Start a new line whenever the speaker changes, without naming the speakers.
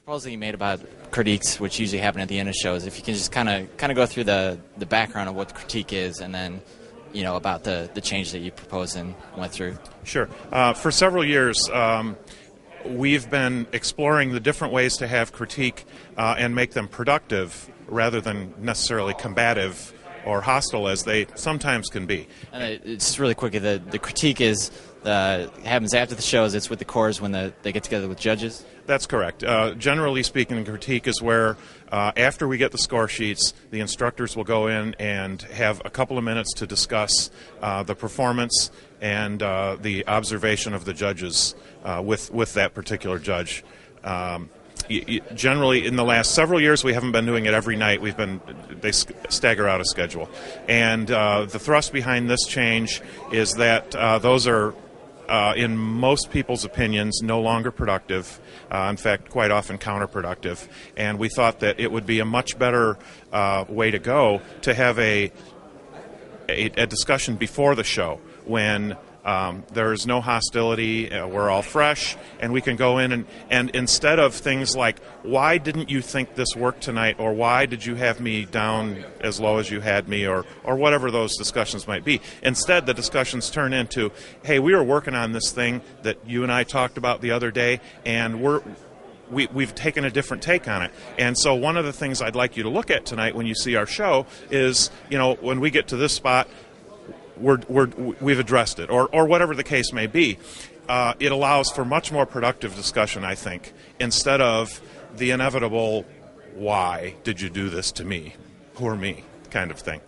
proposal you made about critiques, which usually happen at the end of shows, if you can just kind of go through the background of what the critique is, and then about the change that you proposed and went through.
Sure. For several years, we've been exploring the different ways to have critique and make them productive rather than necessarily combative or hostile as they sometimes can be.
And it's really quick. The critique is happens after the shows. It's with the corps when they get together with judges.
That's correct. Generally speaking, the critique is where after we get the score sheets, the instructors will go in and have a couple of minutes to discuss the performance and the observation of the judges with that particular judge. Generally, in the last several years, we haven't been doing it every night. They stagger out a schedule, and the thrust behind this change is that those are, in most people's opinions, no longer productive. In fact, quite often counterproductive. And we thought that it would be a much better way to go to have a discussion before the show when there's no hostility, we're all fresh, and we can go in and instead of things like, why didn't you think this worked tonight, or why did you have me down as low as you had me, or whatever those discussions might be. Instead, the discussions turn into, hey, we were working on this thing that you and I talked about the other day, and we've taken a different take on it. And so one of the things I'd like you to look at tonight when you see our show is, when we get to this spot, we've addressed it, or whatever the case may be. It allows for much more productive discussion, I think, instead of the inevitable, why did you do this to me, poor me, kind of thing.